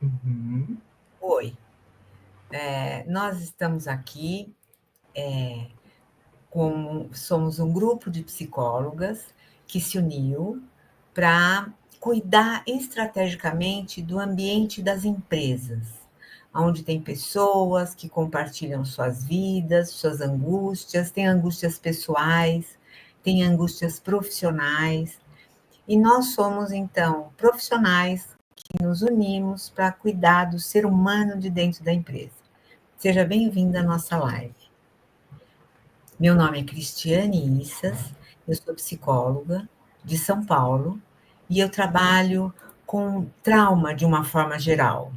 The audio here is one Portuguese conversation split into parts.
Uhum. Oi, nós estamos aqui, somos um grupo de psicólogas que se uniu para cuidar estrategicamente do ambiente das empresas, onde tem pessoas que compartilham suas vidas, suas angústias, tem angústias pessoais, tem angústias profissionais, e nós somos, então, profissionais que nos unimos para cuidar do ser humano de dentro da empresa. Seja bem-vinda à nossa live. Meu nome é Cristiane Issas, eu sou psicóloga de São Paulo e eu trabalho com trauma de uma forma geral.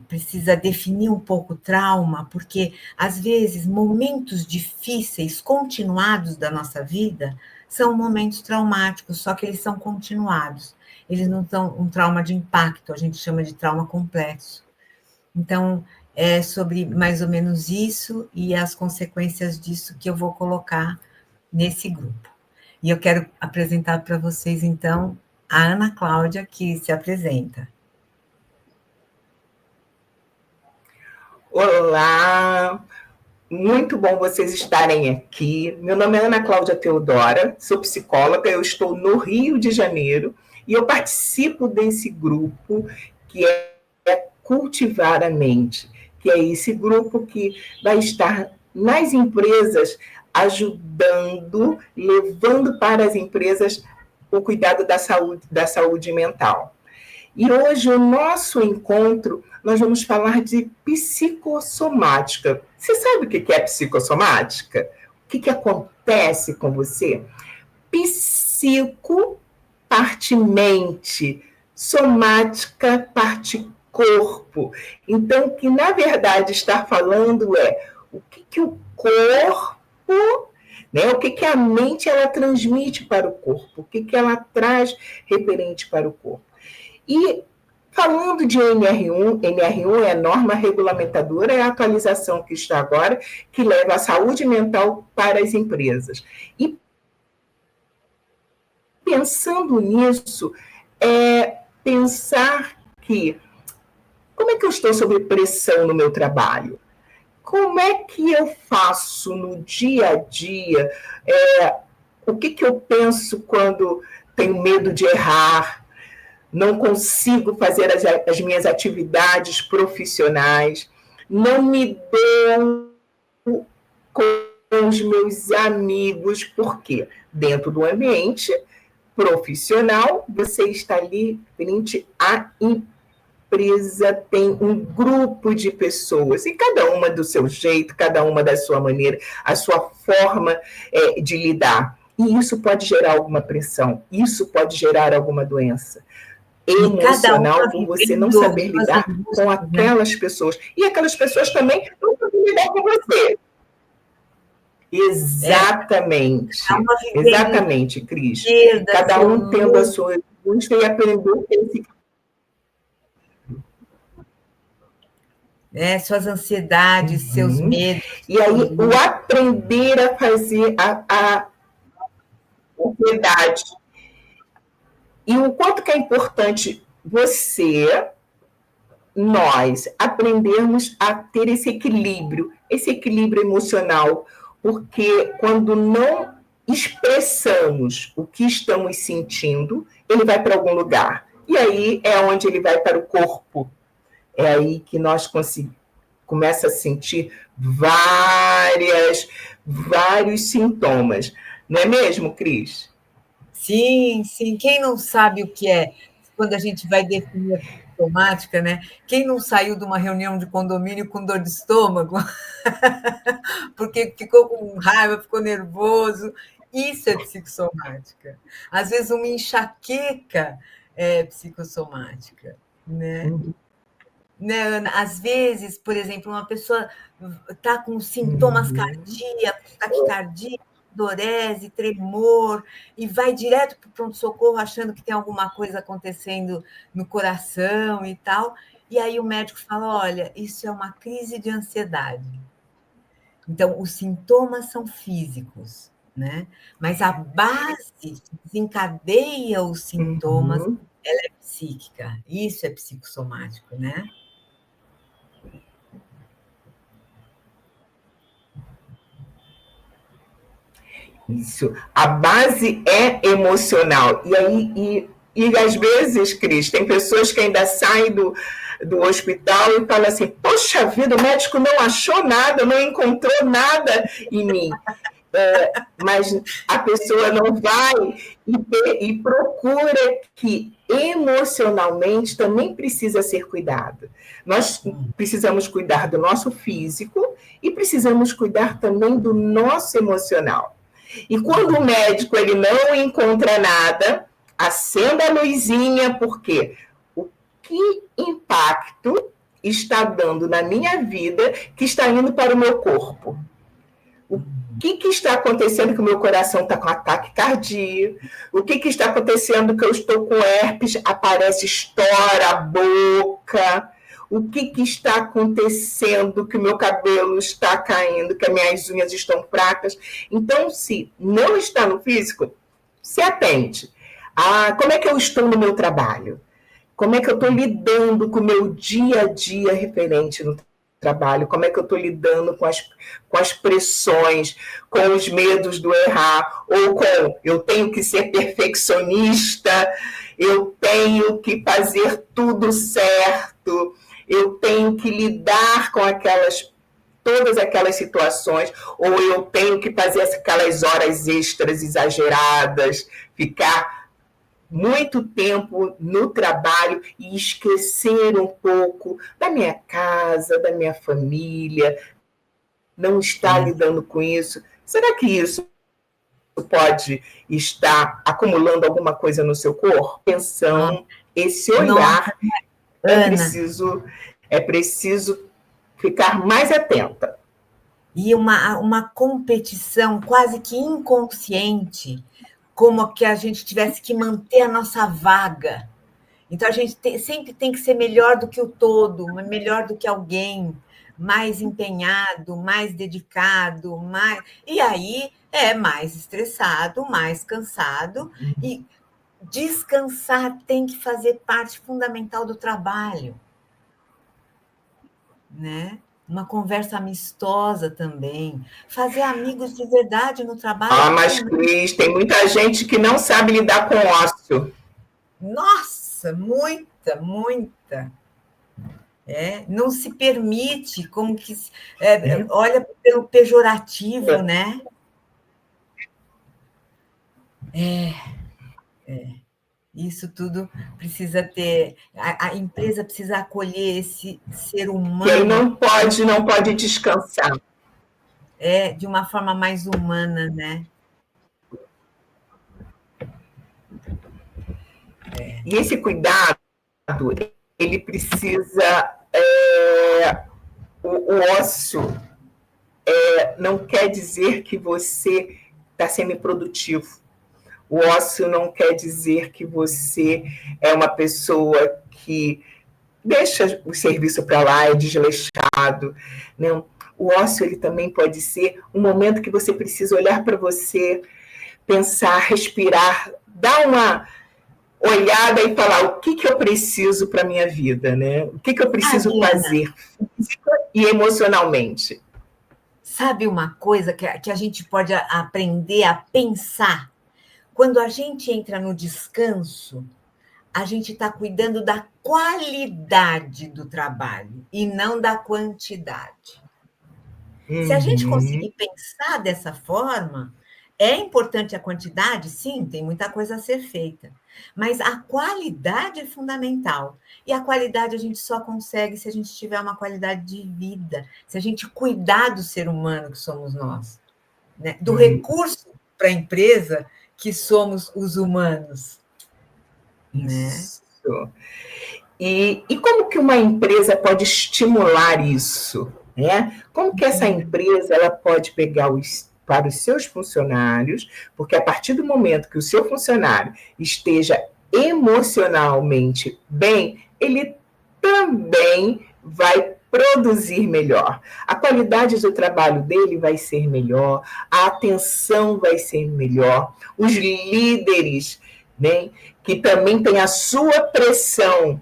Precisa definir um pouco o trauma, porque às vezes momentos difíceis continuados da nossa vida são momentos traumáticos, só que eles são continuados. Eles não são um trauma de impacto, a gente chama de trauma complexo. Então, é sobre mais ou menos isso e as consequências disso que eu vou colocar nesse grupo. E eu quero apresentar para vocês, então, a Ana Cláudia, que se apresenta. Olá, muito bom vocês estarem aqui. Meu nome é Ana Cláudia Teodora, sou psicóloga, eu estou no Rio de Janeiro e eu participo desse grupo que é Cultivar a Mente, que é esse grupo que vai estar nas empresas ajudando, levando para as empresas o cuidado da saúde mental. E hoje o nosso encontro, nós vamos falar de psicossomática. Você sabe o que é psicossomática? O que acontece com você? Psico, parte mente, somática, parte corpo. Então, o que na verdade está falando é o que o corpo, né, o que a mente ela transmite para o corpo, o que ela traz referente para o corpo. E falando de NR1 é a norma regulamentadora, é a atualização que está agora, que leva a saúde mental para as empresas. E pensando nisso, pensar que como é que eu estou sob pressão no meu trabalho? Como é que eu faço no dia a dia? O que eu penso quando tenho medo de errar? Não consigo fazer as minhas atividades profissionais, não me dou com os meus amigos, porque dentro do ambiente profissional, você está ali frente à empresa, tem um grupo de pessoas, e cada uma do seu jeito, cada uma da sua maneira, a sua forma de lidar. E isso pode gerar alguma pressão, isso pode gerar alguma doença emocional por você não saber lidar com aquelas pessoas. E aquelas pessoas também não sabem lidar com você. Exatamente. Exatamente, Cris. Cada um tendo a sua angústia e aprendendo esse suas ansiedades, seus medos. E aí, o aprender a fazer a ansiedade. E o quanto que é importante nós aprendermos a ter esse equilíbrio emocional, porque quando não expressamos o que estamos sentindo, ele vai para algum lugar. E aí é onde ele vai para o corpo. É aí que nós começa a sentir vários sintomas. Não é mesmo, Cris? Sim, sim. Quem não sabe o que é, quando a gente vai definir a psicossomática, né? Quem não saiu de uma reunião de condomínio com dor de estômago, porque ficou com raiva, ficou nervoso, isso é psicossomática. Às vezes uma enxaqueca é psicossomática, né? Né, Ana? Às vezes, por exemplo, uma pessoa está com sintomas cardíacos, taquicardia, sudorese, tremor, e vai direto para o pronto-socorro achando que tem alguma coisa acontecendo no coração e tal. E aí o médico fala: olha, isso é uma crise de ansiedade. Então, os sintomas são físicos, né? Mas a base que desencadeia os sintomas ela é psíquica, isso é psicossomático, né? Isso. A base é emocional. E aí, às vezes, Cris, tem pessoas que ainda saem do hospital e falam assim: poxa vida, o médico não achou nada, não encontrou nada em mim. Mas a pessoa não vai e procura que emocionalmente também precisa ser cuidado. Nós precisamos cuidar do nosso físico e precisamos cuidar também do nosso emocional. E quando o médico ele não encontra nada, acenda a luzinha, porque o que impacto está dando na minha vida que está indo para o meu corpo? O que está acontecendo que o meu coração está com ataque cardíaco? O que está acontecendo que eu estou com herpes, aparece, estoura a boca? O que está acontecendo que o meu cabelo está caindo, que as minhas unhas estão fracas? Então, se não está no físico, se atente. Como é que eu estou no meu trabalho? Como é que eu estou lidando com o meu dia a dia referente no trabalho? Como é que eu estou lidando com as pressões, com os medos do errar, ou com eu tenho que ser perfeccionista, eu tenho que fazer tudo certo, eu tenho que lidar com todas aquelas situações, ou eu tenho que fazer aquelas horas extras exageradas, ficar muito tempo no trabalho e esquecer um pouco da minha casa, da minha família, não estar lidando com isso. Será que isso pode estar acumulando alguma coisa no seu corpo? Atenção, esse olhar é preciso ficar mais atenta. E uma competição quase que inconsciente, como que a gente tivesse que manter a nossa vaga. Então, a gente sempre tem que ser melhor do que o todo, melhor do que alguém, mais empenhado, mais dedicado, e aí é mais estressado, mais cansado, e descansar tem que fazer parte fundamental do trabalho, né? Uma conversa amistosa também, fazer amigos de verdade no trabalho. Mas, Cris, tem muita gente que não sabe lidar com ócio. Nossa, muita, muita. Não se permite, como que olha pelo pejorativo, né? Isso tudo precisa ter. A empresa precisa acolher esse ser humano. Que ele não pode descansar. De uma forma mais humana, né? E esse cuidado, ele precisa. O ócio não quer dizer que você está sendo improdutivo. O ócio não quer dizer que você é uma pessoa que deixa o serviço para lá, é desleixado. Não. O ócio ele também pode ser um momento que você precisa olhar para você, pensar, respirar, dar uma olhada e falar o que eu preciso para a minha vida, né? O que eu preciso fazer física e emocionalmente. Sabe uma coisa que a gente pode aprender a pensar? Quando a gente entra no descanso, a gente está cuidando da qualidade do trabalho e não da quantidade. Se a gente conseguir pensar dessa forma, é importante a quantidade? Sim, tem muita coisa a ser feita. Mas a qualidade é fundamental. E a qualidade a gente só consegue se a gente tiver uma qualidade de vida, se a gente cuidar do ser humano que somos nós, né? Do recurso para a empresa que somos os humanos. Isso. Né? E como que uma empresa pode estimular isso? Né? Como que essa empresa ela pode pegar para os seus funcionários, porque a partir do momento que o seu funcionário esteja emocionalmente bem, ele também vai produzir melhor. A qualidade do trabalho dele vai ser melhor, a atenção vai ser melhor, os líderes né? Que também tem a sua pressão,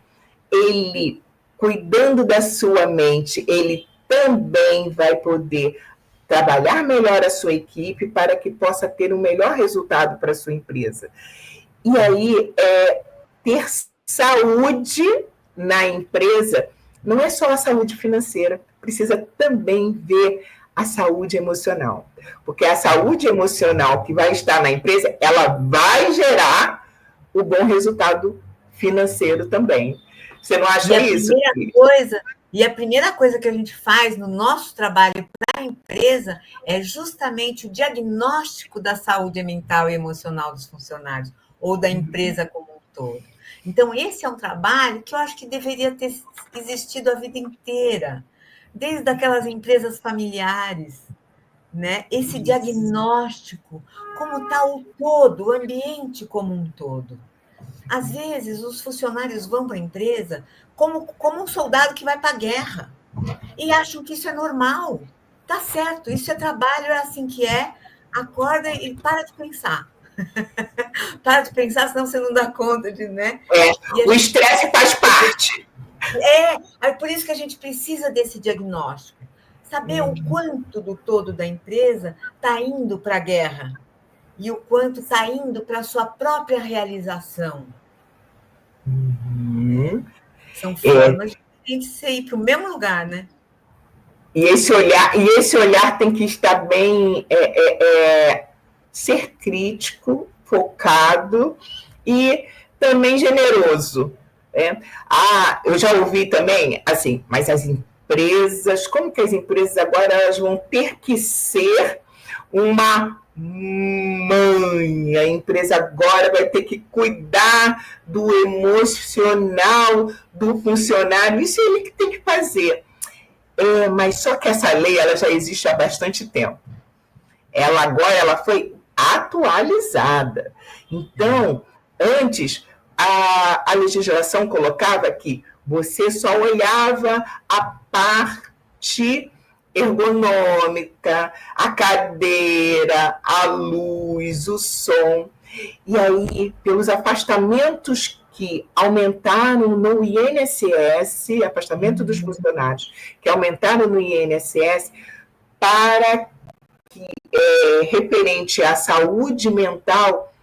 ele, cuidando da sua mente, ele também vai poder trabalhar melhor a sua equipe para que possa ter um melhor resultado para a sua empresa. E aí, ter saúde na empresa não é só a saúde financeira, precisa também ver a saúde emocional. Porque a saúde emocional que vai estar na empresa, ela vai gerar o bom resultado financeiro também. Você não acha isso? E a primeira coisa que a gente faz no nosso trabalho para a empresa é justamente o diagnóstico da saúde mental e emocional dos funcionários ou da empresa como um todo. Então, esse é um trabalho que eu acho que deveria ter existido a vida inteira, desde aquelas empresas familiares, né? Esse diagnóstico, como está o todo, o ambiente como um todo. Às vezes, os funcionários vão para a empresa como um soldado que vai para a guerra e acham que isso é normal. Tá certo, isso é trabalho, é assim que é. Acorda e para de pensar. Para de pensar, senão você não dá conta de, né? O estresse faz parte. É por isso que a gente precisa desse diagnóstico. Saber o quanto do todo da empresa está indo para a guerra e o quanto está indo para a sua própria realização. São formas de a gente ir para o mesmo lugar, né? E esse olhar tem que estar bem, ser crítico, focado e também generoso. Eu já ouvi também, assim, mas as empresas, como que as empresas agora elas vão ter que ser uma mãe? A empresa agora vai ter que cuidar do emocional do funcionário. Isso é ele que tem que fazer. Mas só que essa lei ela já existe há bastante tempo. Ela foi atualizada. Então, antes, a legislação colocava que você só olhava a parte ergonômica, a cadeira, a luz, o som. E aí, pelos afastamentos que aumentaram no INSS, afastamento dos funcionários, que aumentaram no INSS, para que, referente à saúde mental,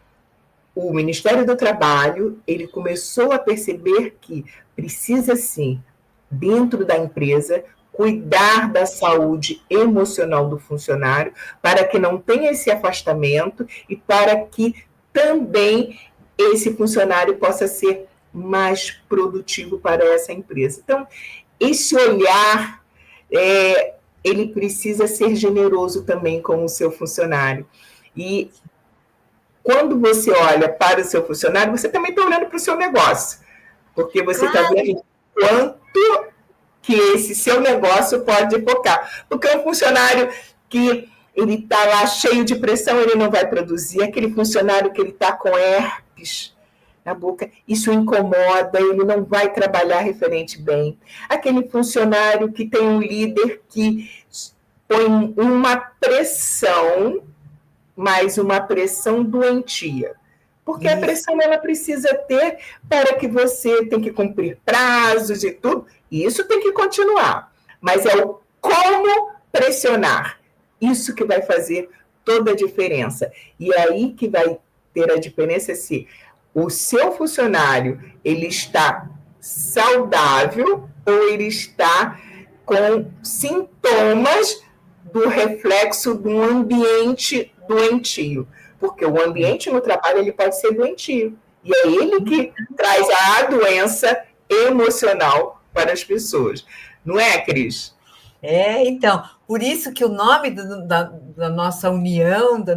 o Ministério do Trabalho ele começou a perceber que precisa, sim, dentro da empresa, cuidar da saúde emocional do funcionário, para que não tenha esse afastamento e para que também esse funcionário possa ser mais produtivo para essa empresa. Então, esse olhar, ele precisa ser generoso também com o seu funcionário. E quando você olha para o seu funcionário, você também está olhando para o seu negócio, porque você está vendo quanto que esse seu negócio pode focar. Porque um funcionário que ele está lá cheio de pressão, ele não vai produzir. Aquele funcionário que ele está com herpes na boca, isso incomoda, ele não vai trabalhar referente bem. Aquele funcionário que tem um líder que põe uma pressão, mas uma pressão doentia. Porque a pressão ela precisa ter para que você tem que cumprir prazos e tudo, e isso tem que continuar. Mas é o como pressionar. Isso que vai fazer toda a diferença. E é aí que vai ter a diferença se o seu funcionário ele está saudável ou ele está com sintomas do reflexo de um ambiente doentio. Porque o ambiente no trabalho ele pode ser doentio. E é ele que traz a doença emocional para as pessoas. Não é, Cris? Então, por isso que o nome da nossa união, do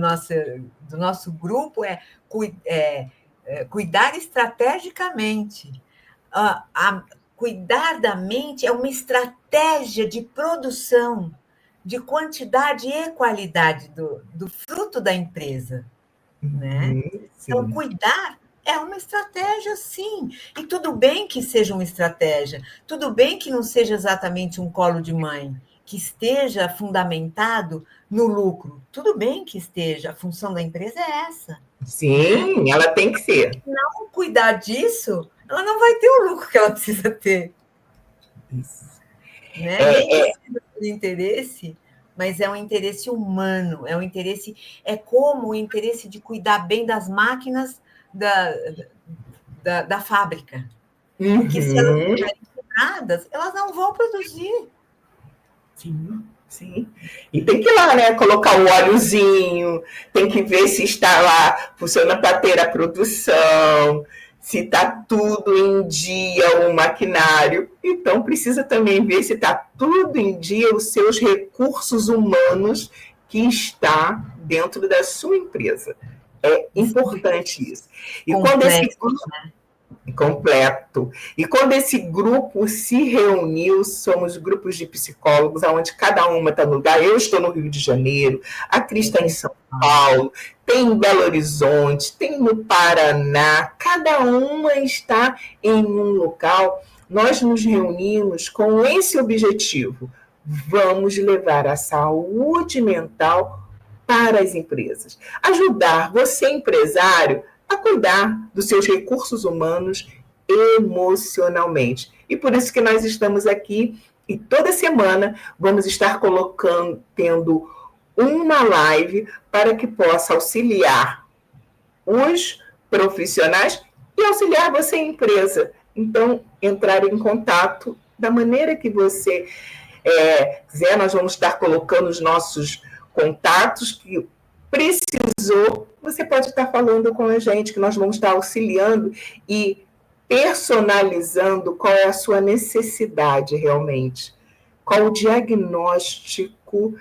nosso grupo é cuidar estrategicamente. Cuidar da mente é uma estratégia de produção, de quantidade e qualidade do fruto da empresa. Né? Então, cuidar é uma estratégia, sim. E tudo bem que seja uma estratégia, tudo bem que não seja exatamente um colo de mãe, que esteja fundamentado no lucro. Tudo bem que esteja, a função da empresa é essa. Sim, ela tem que ser. Não cuidar disso, ela não vai ter o lucro que ela precisa ter. Isso. Né? Nem que É, é, seja por interesse, mas é um interesse humano, é um interesse, é como o interesse de cuidar bem das máquinas da fábrica. Porque se elas uhum. estiverem quebradas, elas não vão produzir. Sim, sim. E tem que ir lá, né? Colocar o óleozinho, tem que ver se está lá, funciona para ter a produção, se está tudo em dia o maquinário. Então, precisa também ver se está tudo em dia os seus recursos humanos que está dentro da sua empresa. É importante isso. E quando esse Complexo. completo. E quando esse grupo se reuniu, somos grupos de psicólogos, onde cada uma está no lugar. Eu estou no Rio de Janeiro, a Cris está em São Paulo, tem em Belo Horizonte, tem no Paraná, cada uma está em um local. Nós nos reunimos com esse objetivo. Vamos levar a saúde mental para as empresas. Ajudar você, empresário, a cuidar dos seus recursos humanos emocionalmente. E por isso que nós estamos aqui e toda semana vamos estar colocando, tendo uma live para que possa auxiliar os profissionais e auxiliar você, empresa. Então, entrar em contato da maneira que você quiser, nós vamos estar colocando os nossos contatos que precisou, você pode estar falando com a gente, que nós vamos estar auxiliando e personalizando qual é a sua necessidade realmente, qual o diagnóstico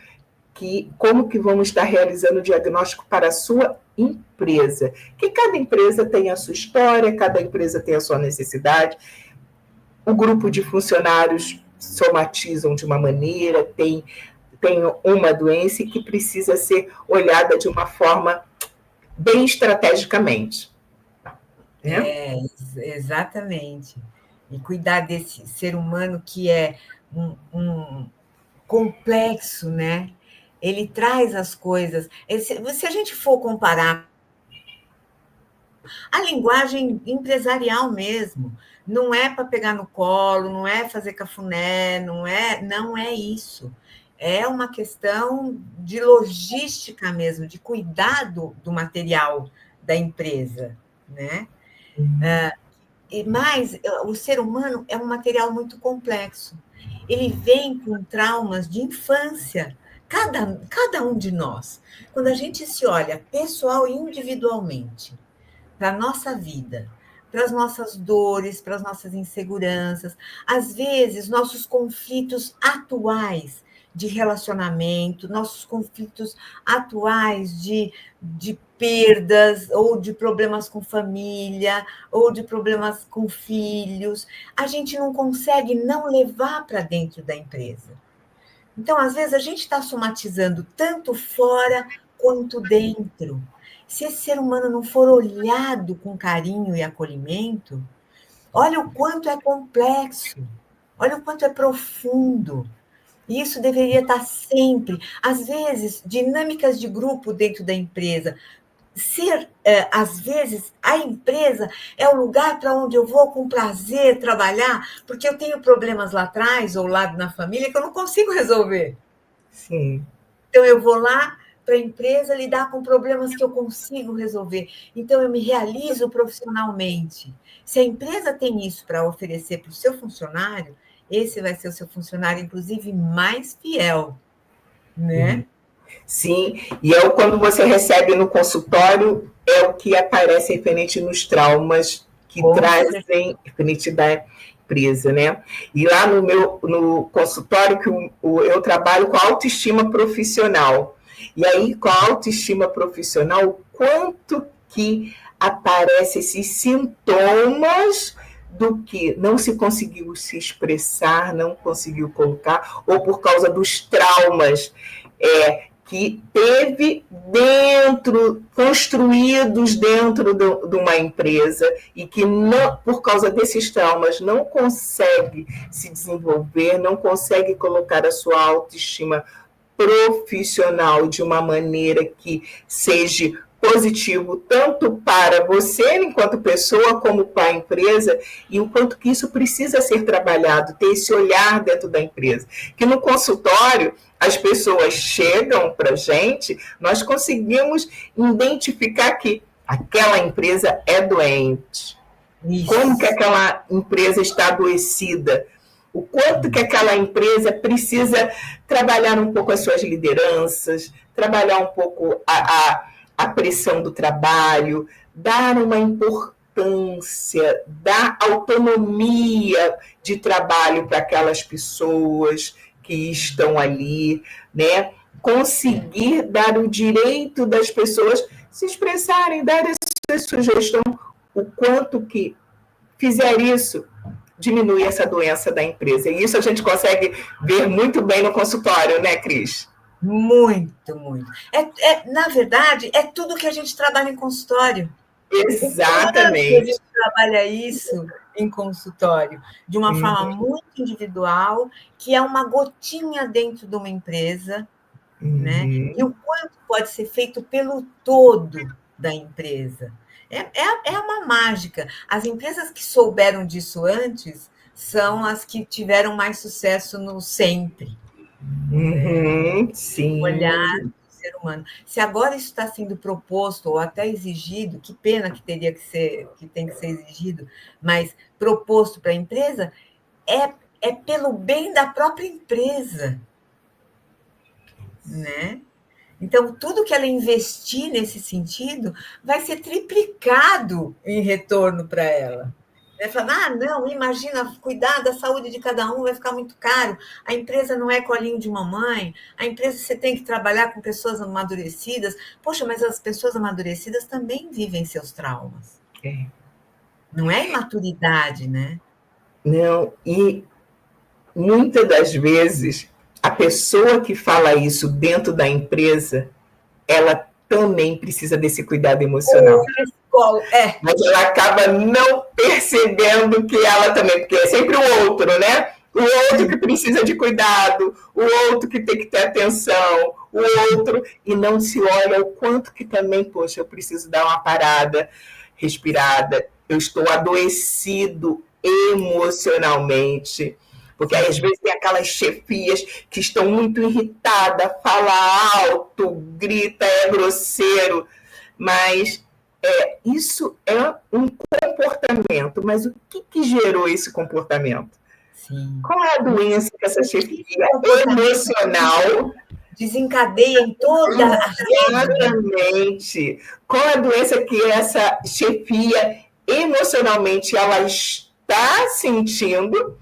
como que vamos estar realizando o diagnóstico para a sua empresa. Que cada empresa tem a sua história, cada empresa tem a sua necessidade. O grupo de funcionários somatizam de uma maneira, tem uma doença que precisa ser olhada de uma forma bem estrategicamente. Exatamente. E cuidar desse ser humano que é um complexo, né? Ele traz as coisas. Se a gente for comparar a linguagem empresarial mesmo, não é para pegar no colo, não é fazer cafuné, não é isso. É uma questão de logística mesmo, de cuidado do material da empresa, né? Mas o ser humano é um material muito complexo. Ele vem com traumas de infância, cada um de nós. Quando a gente se olha pessoal e individualmente, para a nossa vida, para as nossas dores, para as nossas inseguranças, às vezes nossos conflitos atuais de relacionamento, nossos conflitos atuais de perdas, ou de problemas com família, ou de problemas com filhos, a gente não consegue não levar para dentro da empresa. Então, às vezes, a gente está somatizando tanto fora quanto dentro. Se esse ser humano não for olhado com carinho e acolhimento, olha o quanto é complexo, olha o quanto é profundo. E isso deveria estar sempre. Às vezes, dinâmicas de grupo dentro da empresa. Às vezes, a empresa é o lugar para onde eu vou com prazer trabalhar, porque eu tenho problemas lá atrás ou lá na família que eu não consigo resolver. Sim. Então, eu vou lá para a empresa lidar com problemas que eu consigo resolver. Então, eu me realizo profissionalmente. Se a empresa tem isso para oferecer para o seu funcionário, esse vai ser o seu funcionário, inclusive, mais fiel, né? Sim, e quando você recebe no consultório, é o que aparece referente nos traumas que trazem referente da empresa, né? E lá no consultório que eu trabalho com autoestima profissional. E aí, com a autoestima profissional, quanto que aparece esses sintomas do que não se conseguiu se expressar, não conseguiu colocar, ou por causa dos traumas que teve construídos dentro de uma empresa e que, não, por causa desses traumas, não consegue se desenvolver, não consegue colocar a sua autoestima profissional de uma maneira que seja positivo tanto para você enquanto pessoa como para a empresa, e o quanto que isso precisa ser trabalhado, ter esse olhar dentro da empresa. Que no consultório as pessoas chegam para a gente, nós conseguimos identificar que aquela empresa é doente. Isso. Como que aquela empresa está adoecida? O quanto que aquela empresa precisa trabalhar um pouco as suas lideranças, trabalhar um pouco a pressão do trabalho, dar uma importância, dar autonomia de trabalho para aquelas pessoas que estão ali, né? Conseguir dar o direito das pessoas se expressarem, dar essa sugestão, o quanto que fizer isso, diminui essa doença da empresa. E isso a gente consegue ver muito bem no consultório, né, Cris? Muito, muito. Na verdade, é tudo que a gente trabalha em consultório. Exatamente. A gente trabalha isso em consultório, de uma forma muito individual, que é uma gotinha dentro de uma empresa, né? E o quanto pode ser feito pelo todo da empresa. É uma mágica. As empresas que souberam disso antes são as que tiveram mais sucesso no sempre. Sim. Olhar do ser humano. Se agora isso está sendo proposto ou até exigido, que pena que tem que ser exigido, mas proposto para a empresa, é pelo bem da própria empresa, né? Então, tudo que ela investir nesse sentido vai ser triplicado em retorno para ela. Falar, não, imagina, cuidar da saúde de cada um vai ficar muito caro. A empresa não é colinho de mamãe, a empresa você tem que trabalhar com pessoas amadurecidas. Poxa, mas as pessoas amadurecidas também vivem seus traumas. Não é imaturidade, né? Não, e muitas das vezes a pessoa que fala isso dentro da empresa, ela também precisa desse cuidado emocional. Mas ela acaba não percebendo que ela também, porque é sempre o outro, né? O outro que precisa de cuidado, o outro que tem que ter atenção, o outro, e não se olha o quanto que também, poxa, eu preciso dar uma parada, respirada, eu estou adoecido emocionalmente. Porque aí, às vezes, tem aquelas chefias que estão muito irritadas, fala alto, grita, é grosseiro, mas isso é um comportamento. Mas o que gerou esse comportamento? Sim. Qual é a doença que essa chefia emocional desencadeia em toda a rede? Exatamente. Qual é a doença que essa chefia emocionalmente ela está sentindo,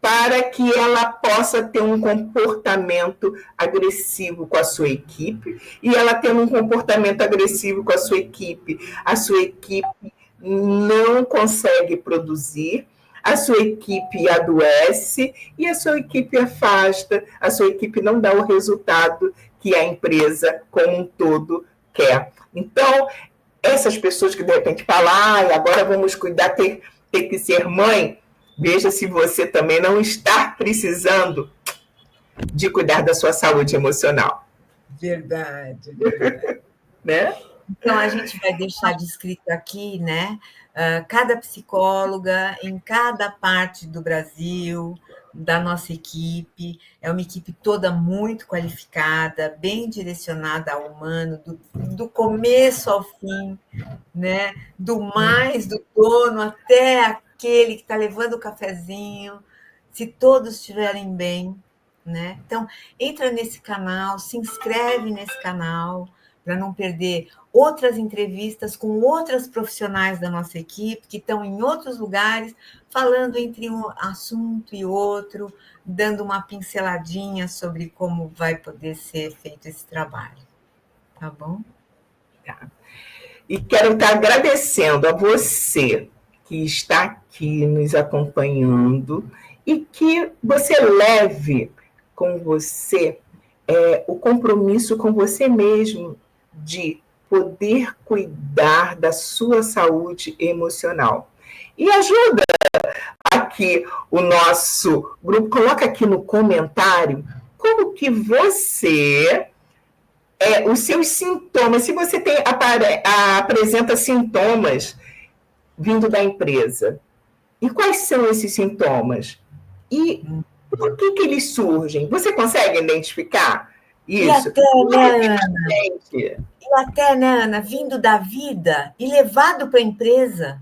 para que ela possa ter um comportamento agressivo com a sua equipe, e ela tendo um comportamento agressivo com a sua equipe não consegue produzir, a sua equipe adoece e a sua equipe afasta, a sua equipe não dá o resultado que a empresa como um todo quer. Então, essas pessoas que de repente falam, agora vamos cuidar, ter que ser mãe, veja se você também não está precisando de cuidar da sua saúde emocional. Verdade. Né? Então, a gente vai deixar descrito aqui, né? Cada psicóloga em cada parte do Brasil, da nossa equipe, é uma equipe toda muito qualificada, bem direcionada ao humano, do começo ao fim, né? Do dono até aquele que está levando o cafezinho, se todos estiverem bem, né? Então, entra nesse canal, se inscreve nesse canal, para não perder outras entrevistas com outras profissionais da nossa equipe, que estão em outros lugares, falando entre um assunto e outro, dando uma pinceladinha sobre como vai poder ser feito esse trabalho. Tá bom? Tá. E quero estar agradecendo a você que está aqui nos acompanhando e que você leve com você o compromisso com você mesmo de poder cuidar da sua saúde emocional. E ajuda aqui o nosso grupo, coloca aqui no comentário como que você os seus sintomas, se você apresenta sintomas vindo da empresa, e quais são esses sintomas? E por que eles surgem? Você consegue identificar isso? E até, né, Ana, vindo da vida e levado para a empresa.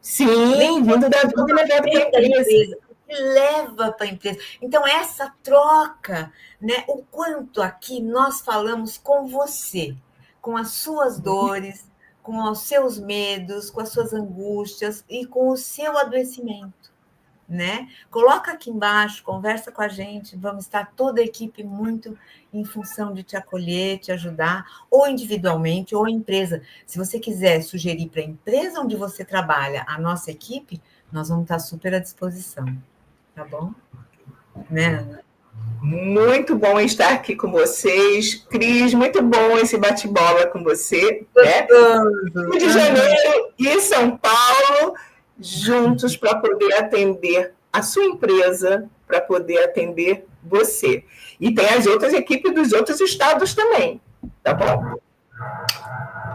Sim, vindo da vida e levado para a empresa. Leva para a empresa. Então, essa troca, né, o quanto aqui nós falamos com você, com as suas dores, com os seus medos, com as suas angústias e com o seu adoecimento, né? Coloca aqui embaixo, conversa com a gente, vamos estar toda a equipe muito em função de te acolher, te ajudar, ou individualmente, ou a empresa. Se você quiser sugerir para a empresa onde você trabalha a nossa equipe, nós vamos estar super à disposição. Tá bom? Né? Muito bom estar aqui com vocês. Cris, muito bom esse bate-bola com você. Né? Rio de Janeiro e São Paulo, juntos para poder atender a sua empresa, para poder atender você. E tem as outras equipes dos outros estados também. Tá bom?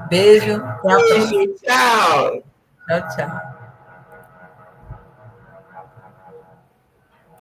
Beijo. Beijo. Tchau. Tchau, tchau.